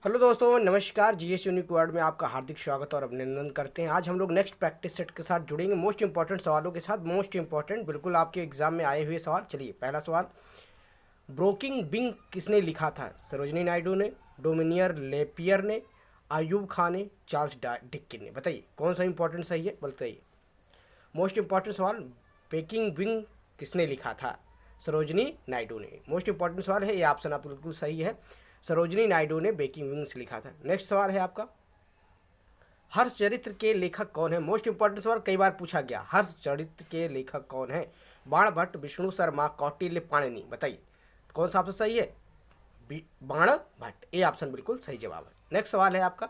Hello दोस्तों, नमस्कार। GS unique word में आपका हार्दिक स्वागत और अभिनंदन करते हैं। आज हम लोग नेक्स्ट प्रैक्टिस सेट के साथ जुड़ेंगे मोस्ट इंपॉर्टेंट सवालों के साथ। मोस्ट इंपॉर्टेंट बिल्कुल आपके एग्जाम में आए हुए सवाल। चलिए, पहला सवाल, ब्रोकिंग बिंग किसने लिखा था? सरोजनी नायडू ने, डोमिनियर लेपियर ने, अयूब खान ने, चार्ल्स डिकिन ने। बताइए कौन सा इंपॉर्टेंट सही है, बताइए। मोस्ट इंपॉर्टेंट सवाल, बेकिंग विंग किसने लिखा था? सरोजनी नायडू ने। मोस्ट इंपॉर्टेंट सवाल है, ये ऑप्शन आप बिल्कुल सही है, सरोजनी नायडू ने बेकिंग विंग्स लिखा था। नेक्स्ट सवाल है आपका, हर्ष चरित्र के लेखक कौन है? मोस्ट इंपॉर्टेंट सवाल, कई बार पूछा गया, हर्ष चरित्र के लेखक कौन है? बाण भट्ट, विष्णु शर्मा, कौटिल्य, पाणिनि। बताइए कौन सा ऑप्शन सही है? बाण भट्ट, ए ऑप्शन बिल्कुल सही जवाब है। नेक्स्ट सवाल है आपका,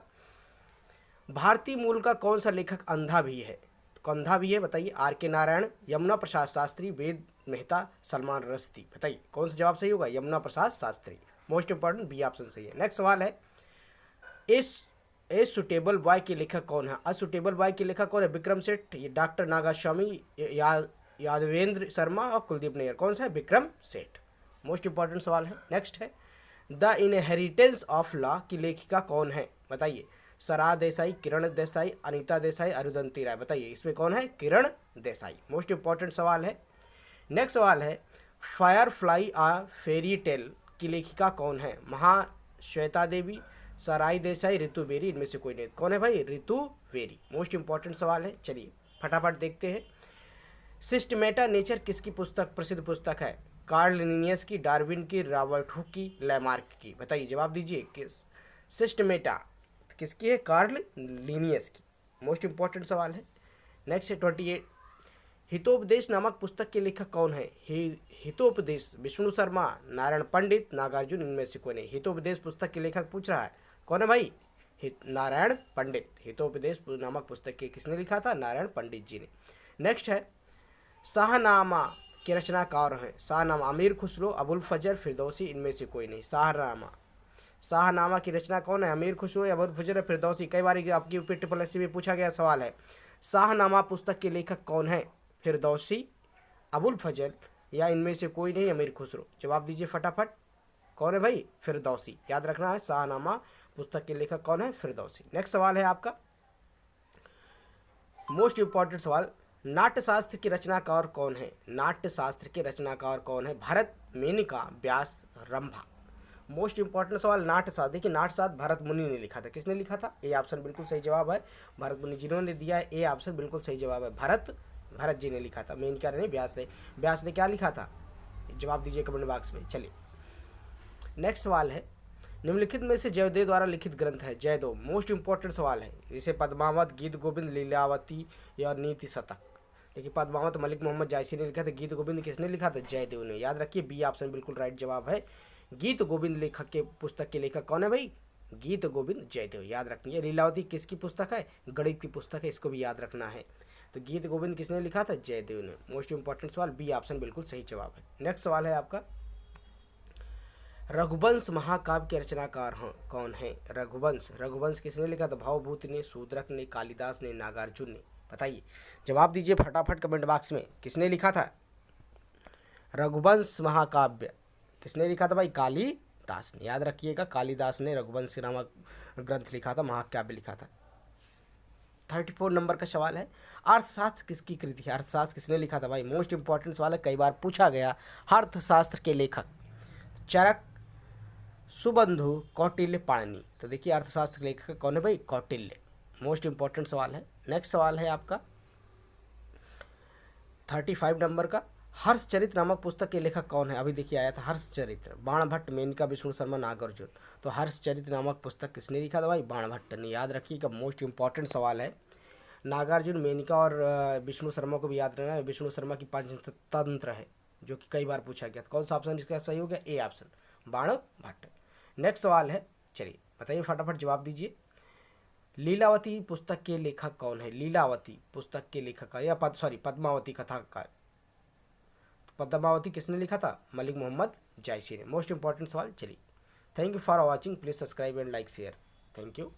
भारतीय मूल का कौन सा लेखक अंधा भी है? कंधा भी है, बताइए। आर के नारायण, यमुना प्रसाद शास्त्री, वेद मेहता, सलमान रश्दी। बताइए कौन सा जवाब सही होगा? Yamuna Prasad Shastri. Most important B option सही है। नेक्स्ट सवाल है, ए सुटेबल बॉय के लेखक कौन है? असुटेबल बॉय के लेखक कौन है? विक्रम सेठ, डॉक्टर नागास्वामी, यादवेंद्र शर्मा और कुलदीप नैयर। कौन सा है? विक्रम सेठ। मोस्ट इंपॉर्टेंट सवाल है। नेक्स्ट है, द इनहेरिटेंस ऑफ लॉ की लेखिका कौन है? बताइए। सरा देसाई, किरण देसाई, अनीता देसाई, अरुंधति राय। बताइए इसमें कौन है? किरण देसाई। मोस्ट इंपॉर्टेंट सवाल है। नेक्स्ट सवाल है, फायरफ्लाई आ फेरी टेल की लेखिका कौन है? महाश्वेता देवी, सराई देसाई, ऋतु बेरी। इनमें से कोई नहीं। कौन है भाई? ऋतु बेरी। मोस्ट इंपॉर्टेंट सवाल है। चलिए फटाफट देखते हैं। सिस्टमेटा नेचर किसकी पुस्तक, प्रसिद्ध पुस्तक है? कार्ल लिनियस की, डार्विन की, रॉबर्ट हुक की, लैमार्क की। बताइए जवाब दीजिए। किस सिस्टमेटा किसकी है? कार्ल लिनियस की। मोस्ट इंपॉर्टेंट सवाल है। नेक्स्ट है 28, हितोपदेश नामक पुस्तक के लेखक कौन है? हितोपदेश, विष्णु शर्मा, नारायण पंडित, नागार्जुन। इनमें से कोई नहीं। हितोपदेश पुस्तक के लेखक पूछ रहा है, कौन है भाई? नारायण पंडित। हितोपदेश नामक पुस्तक के किसने लिखा था? नारायण पंडित जी ने। नेक्स्ट है, शाहनामा के रचनाकार हैं? शाहनामा, अमीर खुसरो, अबुल फजर, फिरदौसी। इनमें से कोई नहीं। शाहनामा की रचना कौन है? अमीर खुसरो, अबुल फजर, फिरदौसी। कई बार आपकी PSSC में पूछा गया सवाल है। शाहनामा पुस्तक के लेखक कौन है? फिरदौसी, अबुल फजल या इनमें से कोई नहीं, अमीर खुसरो। जवाब दीजिए फटाफट। कौन है भाई? फिरदौसी। याद रखना है, शाहनामा पुस्तक के लेखक कौन है? फिरदौसी। नेक्स्ट सवाल है आपका, मोस्ट इंपॉर्टेंट सवाल, नाट्यशास्त्र के रचनाकार कौन है? नाट्यशास्त्र के रचनाकार कौन है? भरत, मेनका, व्यास, रंभा। मोस्ट इंपॉर्टेंट सवाल, नाट्यशास्त्र। देखिए नाट्यशास्त्र भरत मुनि ने लिखा था। किसने लिखा था? ए ऑप्शन बिल्कुल सही जवाब है, भरत मुनि। जिन्होंने दिया है ए ऑप्शन बिल्कुल सही जवाब है, भरत जी ने लिखा था। मेनका ने, व्यास ने क्या लिखा था? जवाब दीजिए कमेंट बॉक्स में। चलिए नेक्स्ट सवाल है, निम्नलिखित में से जयदेव द्वारा लिखित ग्रंथ है? जयदेव मोस्ट इंपॉर्टेंट सवाल है। इसे पद्मावत, गीत गोविंद, लीलावती या नीति शतक। देखिए पद्मावत मलिक मोहम्मद जायसी ने लिखा था। गीत गोविंद किसने लिखा था? जयदेव ने। याद रखिए बी ऑप्शन बिल्कुल राइट जवाब है। गीत गोविंद लेखक के पुस्तक के लेखक कौन है भाई? गीत गोविंद जयदेव। याद रखिए। लीलावती किसकी पुस्तक है? गणित की पुस्तक है, इसको भी याद रखना है। तो गीत गोविंद किसने लिखा था? जयदेव ने। मोस्ट इंपॉर्टेंट सवाल, बी ऑप्शन बिल्कुल सही जवाब है। नेक्स्ट सवाल है आपका, रघुवंश महाकाव्य के रचनाकार कौन है? रघुवंश किसने लिखा था? भावभूति ने, शूद्रक ने, कालिदास ने, नागार्जुन ने। बताइए जवाब दीजिए फटाफट कमेंट बॉक्स में। किसने लिखा था रघुवंश महाकाव्य? किसने लिखा था भाई? कालिदास ने। याद रखिएगा, कालिदास ने रघुवंश नामक ग्रंथ लिखा था, महाकाव्य लिखा था। 34 नंबर का सवाल है, अर्थशास्त्र किसकी कृति है? अर्थशास्त्र किसने लिखा था भाई? मोस्ट इंपॉर्टेंट सवाल है, कई बार पूछा गया। अर्थशास्त्र के लेखक चरक, सुबंधु, कौटिल्य, पाणिनि। तो देखिए अर्थशास्त्र के लेखक कौन है भाई? कौटिल्य। मोस्ट इंपॉर्टेंट सवाल है। नेक्स्ट सवाल है आपका 35 नंबर का, हर्षचरित्र नामक पुस्तक के लेखक कौन है? अभी देखिए आया था हर्षचरित्र, बाण भट्ट, मेनका, विष्णु शर्मा, नागार्जुन। तो हर्षचरित्र नामक पुस्तक किसने लिखा था भाई? बाण भट्ट ने। याद रखिएगा, मोस्ट इंपॉर्टेंट सवाल है। नागार्जुन, मेनका और विष्णु शर्मा को भी याद रखना है। विष्णु शर्मा की पंचतंत्र है, जो कि कई बार पूछा गया था। कौन सा ऑप्शन इसका सही हो गया? ए ऑप्शन, बाण भट्ट। नेक्स्ट सवाल है, चलिए बताइए फटाफट जवाब दीजिए। लीलावती पुस्तक के लेखक कौन है? लीलावती पुस्तक के लेखक या पद्मावती कथा का, पद्मावती किसने लिखा था? मलिक मोहम्मद जायसी ने। मोस्ट इंपॉर्टेंट सवाल। चलिए, thank you for watching, please subscribe and like share. Thank you.